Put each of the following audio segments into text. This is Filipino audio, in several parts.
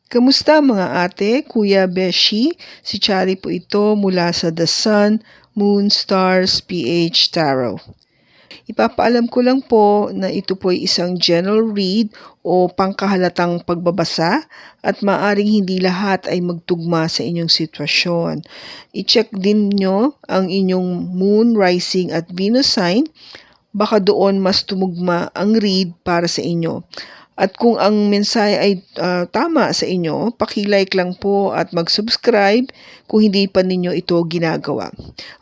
Kamusta mga ate, kuya, beshi? Si Chari po ito mula sa The Sun, Moon, Stars, PH Tarot. Ipapaalam ko lang po na ito po ay isang general read o pangkahalatang pagbabasa at maaring hindi lahat ay magtugma sa inyong sitwasyon. I-check din nyo ang inyong Moon, Rising at Venus sign. Baka doon mas tumugma ang read para sa inyo. At kung ang mensahe ay tama sa inyo, paki-like lang po at mag-subscribe kung hindi pa ninyo ito ginagawa.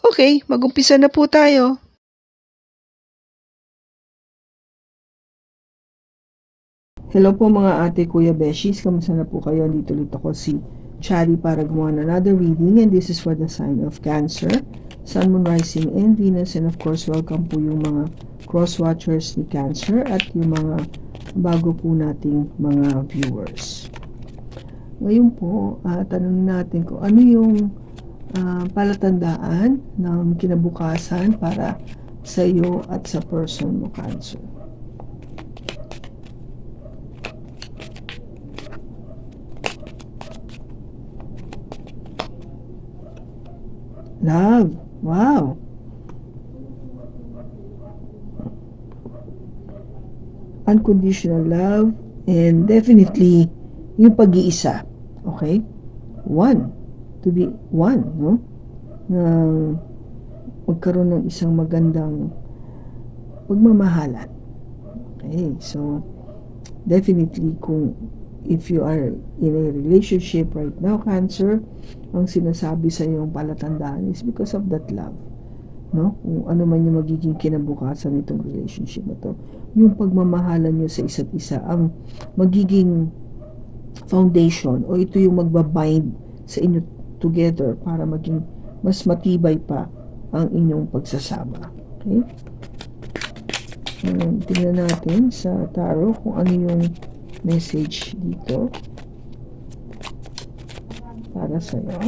Okay, mag-umpisa na po tayo. Hello po mga ate, kuya, beshis. Kamusta na po kayo? Dito ulit ako si Chari para gumawa ng another reading, and this is for the sign of Cancer, Sun, Moon, Rising, and Venus. And of course, welcome po yung mga cross-watchers ni Cancer at yung mga bago po nating mga viewers. Ngayon po, tanongin natin kung ano yung palatandaan ng kinabukasan para sa iyo at sa person mo, Cancer. Love. Wow. Unconditional love and definitely yung pag-iisa. Okay? One. To be one, no? Na magkaroon ng isang magandang pagmamahalan. Okay? So, definitely kung if you are in a relationship right now, Cancer, ang sinasabi sa iyong palatandaan is because of that love. No? Kung ano man yung magiging kinabukasan nitong relationship na to, yung pagmamahalan nyo sa isa't isa ang magiging foundation o ito yung magbabind sa inyo together para maging mas matibay pa ang inyong pagsasama. Okay? Tingnan natin sa tarot kung ano yung message dito para sa'yo.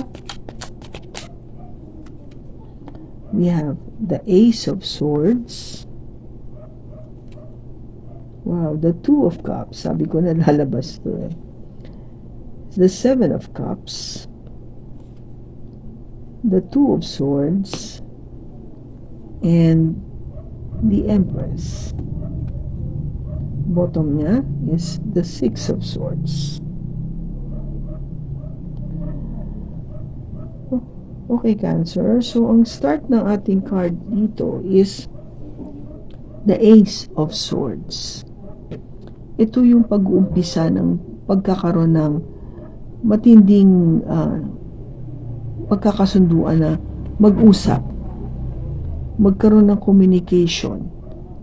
We have the Ace of Swords. Wow, the Two of Cups. Sabi ko na lalabas to eh. The Seven of Cups. The Two of Swords. And the Empress. Bottom niya is the Six of Swords. Okay, Cancer. So, ang start ng ating card dito is the Ace of Swords. Ito yung pag-uumpisa ng pagkakaroon ng matinding pagkakasunduan na mag-usap, magkaroon ng communication,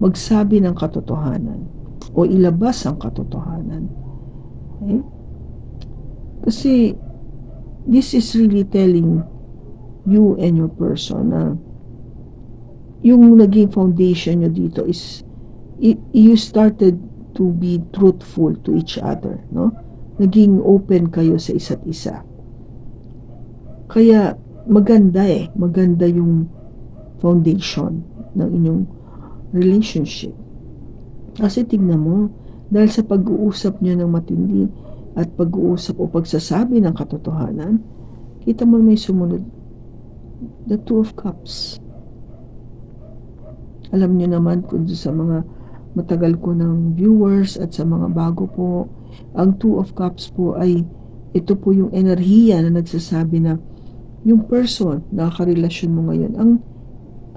magsabi ng katotohanan o ilabas ang katotohanan. Okay? Kasi this is really telling you and your person na yung naging foundation nyo dito is you started to be truthful to each other, no? Naging open kayo sa isa't isa. Kaya maganda yung foundation ng inyong relationship. Kasi tignan mo, dahil sa pag-uusap nyo ng matindi at pag-uusap o pagsasabi ng katotohanan, kita mo may sumunod, the Two of Cups. Alam niyo naman kung sa mga matagal ko ng viewers at sa mga bago po, ang Two of Cups po ay ito po yung enerhiya na nagsasabi na yung person na karelasyon mo ngayon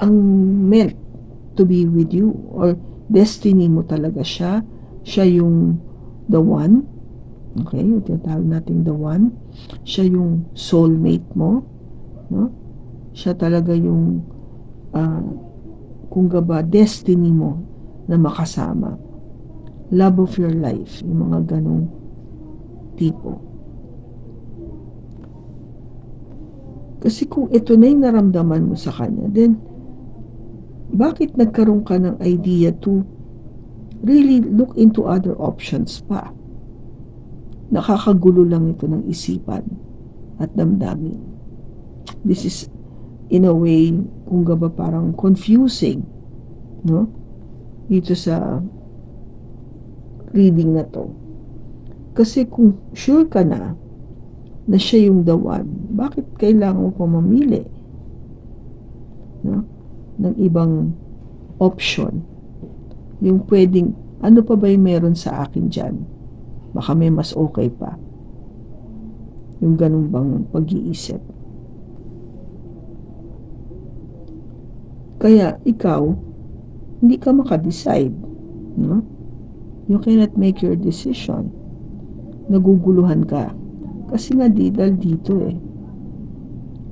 ang meant to be with you or destiny mo talaga siya yung the one. Okay, tinatawag natin the one. Siya yung soulmate mo, no? Siya talaga yung kung gaba destiny mo na makasama, love of your life, yung mga ganong tipo. Kasi kung ito na yung naramdaman mo sa kanya, then bakit nagkaroon ka ng idea to really look into other options pa? Nakakagulo lang ito ng isipan at damdamin. This is in a way, kung gaba parang confusing, no? Dito sa reading na to. Kasi kung sure ka na siya yung the one, bakit kailangan mo pa mamili, no, ng ibang option? Yung pwedeng, ano pa ba yung meron sa akin dyan? Baka may mas okay pa. Yung ganun bang pag-iisip. Kaya ikaw, hindi ka makadecide, no? You cannot make your decision. Naguguluhan ka. Kasi nga dahil dito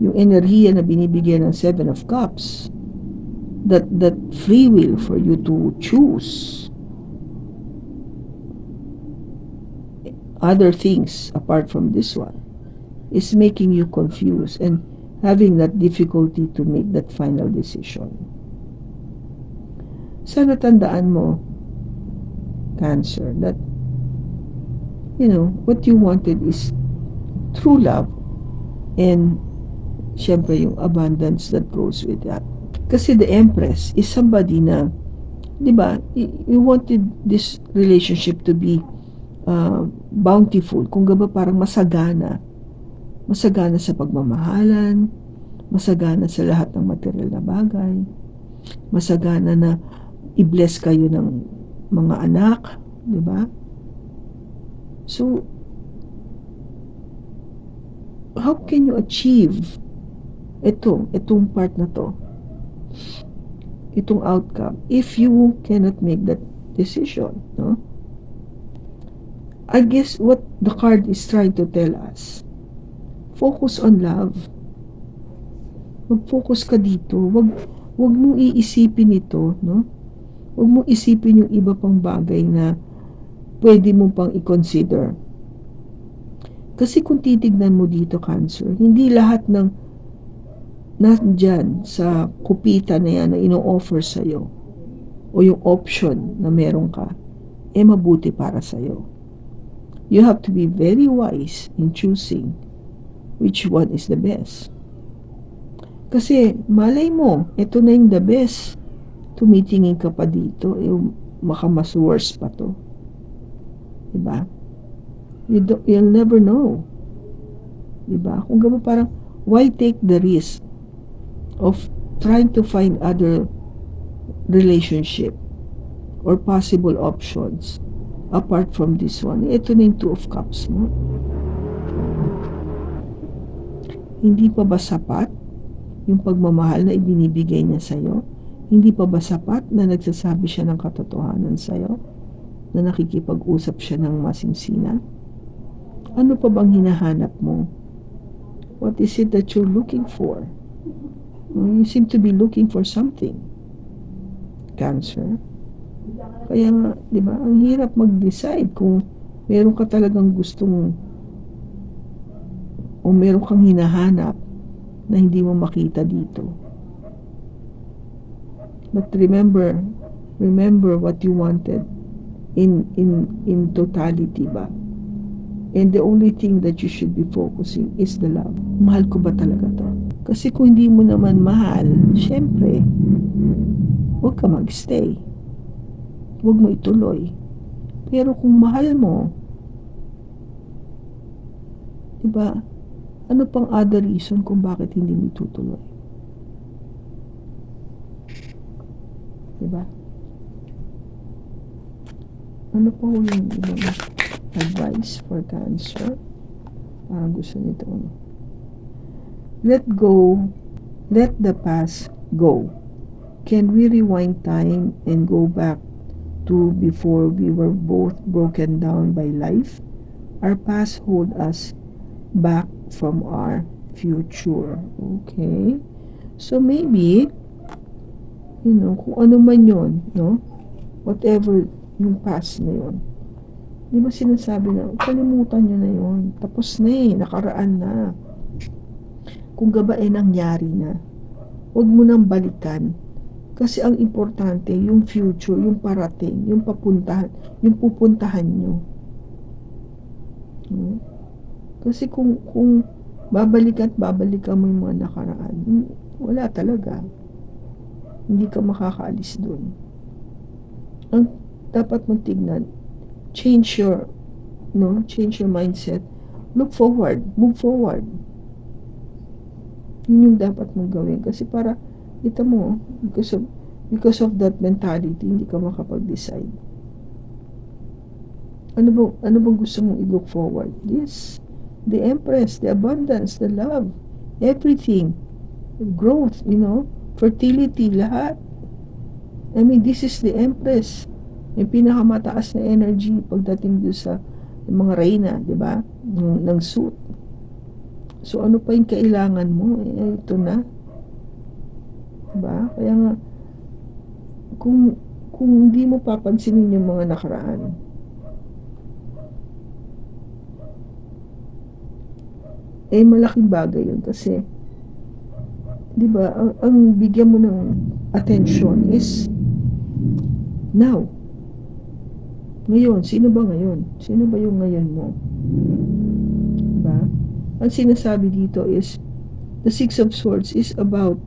yung enerhiya na binibigyan ng Seven of Cups, that free will for you to choose other things apart from this one is making you confused and having that difficulty to make that final decision. Sana tandaan mo, Cancer, that what you wanted is true love and syempre yung abundance that goes with that. Kasi the Empress is somebody na, di ba, you wanted this relationship to be bountiful, kung gaba parang masagana sa pagmamahalan, masagana sa lahat ng material na bagay, masagana na i-bless kayo ng mga anak, di ba? So, how can you achieve itong part na to, itong outcome, if you cannot make that decision, no? I guess what the card is trying to tell us, focus on love. Mag-focus ka dito. Wag mong iisipin ito, no? Wag mong isipin yung iba pang bagay na pwede mo pang i-consider. Kasi kung titignan mo dito, Cancer, hindi lahat ng nandyan sa kupita na yan na ino-offer sa'yo o yung option na meron ka, mabuti para sa'yo. You have to be very wise in choosing which one is the best. Kasi malay mo, ito na yung the best. Tumitingin ka pa dito, maka mas worse pa to. Diba? You'll never know. Diba? Kung gano'n parang, why take the risk of trying to find other relationship or possible options apart from this one? Ito na yung Two of Cups mo. Hindi pa ba sapat yung pagmamahal na ibinibigay niya sa'yo? Hindi pa ba sapat na nagsasabi siya ng katotohanan sa'yo? Na nakikipag-usap siya ng masinsinan? Ano pa bang hinahanap mo? What is it that you're looking for? You seem to be looking for something, Cancer. Kaya nga, di ba, ang hirap mag-decide kung meron ka talagang gustong o meron kang hinahanap na hindi mo makita dito. But remember what you wanted in totality ba? And the only thing that you should be focusing is the love. Mahal ko ba talaga to? Kasi kung hindi mo naman mahal, syempre, huwag ka magstay. Huwag mo ituloy. Pero kung mahal mo, diba, ano pang other reason kung bakit hindi mo itutuloy? Diba? Ano pa yung ibang advice for Cancer? Parang gusto nito. Let go. Let the past go. Can we rewind time and go back to before we were both broken down by life? Our past hold us back from our future. Okay? So maybe, kung ano man yun, no? Whatever yung past na yun. Di ba sinasabi na, kalimutan nyo na yun. Tapos na nakaraan na. Kung gaba nangyari na, huwag mo nang balikan. Kasi ang importante, yung future, yung parating, yung papuntahan, yung pupuntahan nyo. Kasi kung babalik mo yung mga nakaraan, wala talaga. Hindi ka makakaalis dun. Ang dapat mong tignan, change your no? Change your mindset. Look forward. Move forward. Yun yung dapat mong gawin. Kasi para, kita mo, because of that mentality, hindi ka makapag-decide. Ano bang gusto mong i-look forward? Yes. The Empress, the abundance, the love, everything. Growth, fertility, lahat. I mean, this is the Empress. Yung pinakamataas na energy pagdating doon sa mga reyna, di ba? Ng suit. So, ano pa yung kailangan mo? Ito na. Diba? Kaya nga, kung hindi mo papansinin yung mga nakaraan, malaking bagay yun kasi, di ba, ang bigyan mo ng attention is now. Ngayon, sino ba ngayon? Sino ba yung ngayon mo? Diba? Ang sinasabi dito is, the Six of Swords is about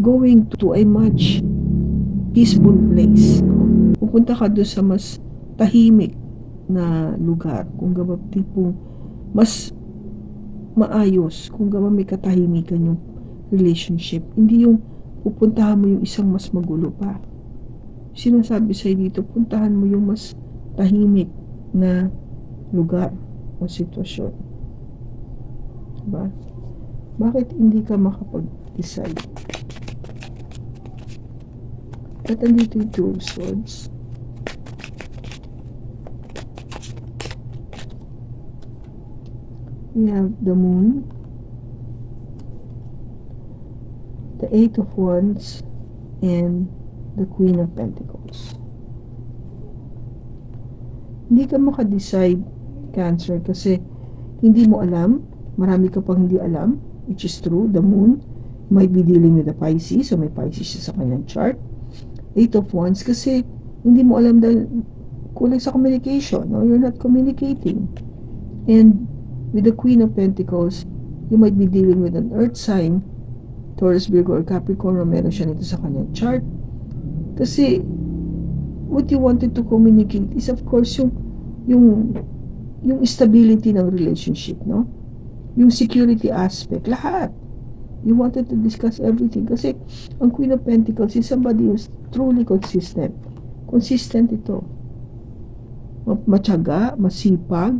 going to a much peaceful place. Pupunta ka doon sa mas tahimik na lugar. Kung gaba tipong mas maayos, kung gaba may katahimikan yung relationship. Hindi yung pupuntahan mo yung isang mas magulo pa. Sinasabi sa'yo dito, puntahan mo yung mas tahimik na lugar o sitwasyon. Diba? Bakit hindi ka makapag-decide? At andito yung Two of Swords. We have the Moon, the Eight of Wands, and the Queen of Pentacles. Hindi ka makadecide, Cancer, kasi hindi mo alam, marami ka pang hindi alam, which is true. The Moon might be dealing with the Pisces, so may Pisces siya sa kanyang chart. Eight of Wands, kasi hindi mo alam dahil kulang sa communication, no? You're not communicating. And with the Queen of Pentacles, you might be dealing with an earth sign, Taurus, Virgo, or Capricorn, o meron siya nito sa kanyang chart. Kasi, what you wanted to communicate is, of course, yung stability ng relationship, no? Yung security aspect, lahat. You wanted to discuss everything. Kasi, ang Queen of Pentacles is somebody who's truly consistent. Consistent ito. Matyaga, masipag,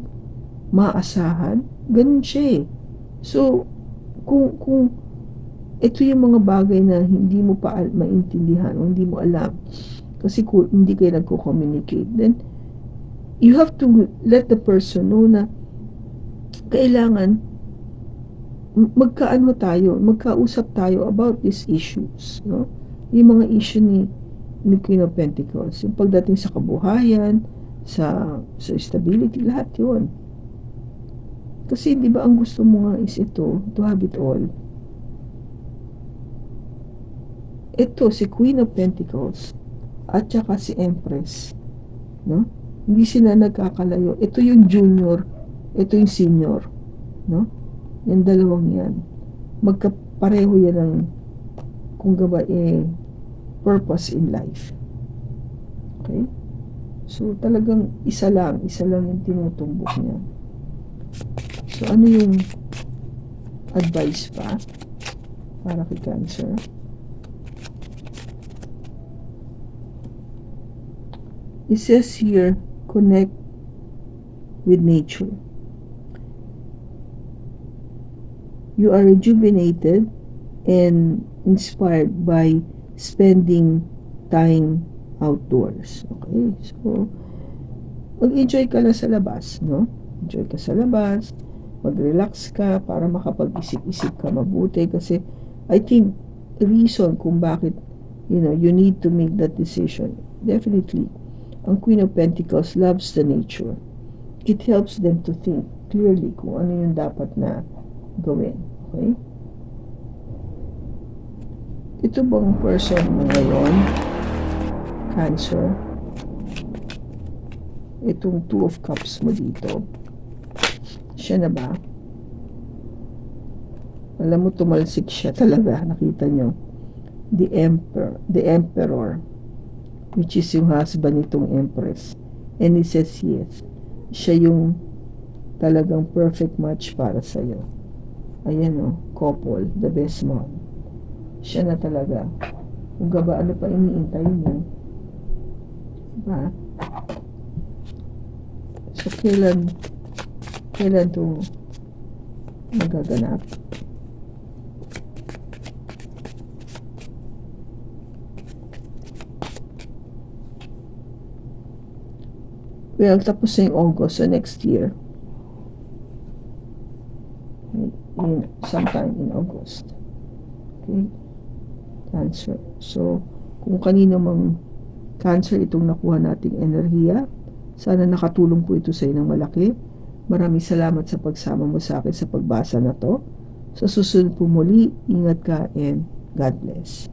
maasahan, ganun siya eh. So, kung ito yung mga bagay na hindi mo pa maintindihan o hindi mo alam kasi kung hindi kayo nagko-communicate, then you have to let the person know na kailangan magkausap tayo about these issues, no? Yung mga issue ni Queen of Pentacles, yung pagdating sa kabuhayan, sa stability, lahat yun. Kasi di ba ang gusto mo nga is ito, to have it all. Ito, si Queen of Pentacles at saka si Empress, no? Hindi sila nagkakalayo. Ito yung junior, ito yung senior, no? Yung dalawang yan. Magkapareho yan ng, kung gaba purpose in life. Okay? So, talagang isa lang yung tinutumbok niya. So, ano yung advice pa para kay Cancer? It says here, connect with nature. You are rejuvenated and inspired by spending time outdoors. Okay? So, mag-enjoy ka lang sa labas, no? Enjoy ka sa labas, mag-relax ka para makapag-isip-isip ka mabuti kasi I think the reason kung bakit you need to make that decision, definitely ang Queen of Pentacles loves the nature. It helps them to think clearly kung ano yung dapat na gawin. Okay? Ito bang person mo ngayon, Cancer? Itong Two of Cups mo dito, siya na ba? Alam mo, tumalsik siya talaga. Nakita nyo? The Emperor, which is yung husband nitong Empress. And he says yes. Siya yung talagang perfect match para sa'yo. Ayan o, couple, the best man. Siya na talaga. Kung gaba, ano pa iniintay mo? Diba? So, kailan to magaganap? Well, tapos na yung August, so next year. Sometime in August. Okay? Cancer. So, kung kanino mang Cancer itong nakuha nating enerhiya, sana nakatulong po ito sa inyo ng malaki. Maraming salamat sa pagsama mo sa akin sa pagbasa na to. Sa susunod po muli, ingat ka and God bless.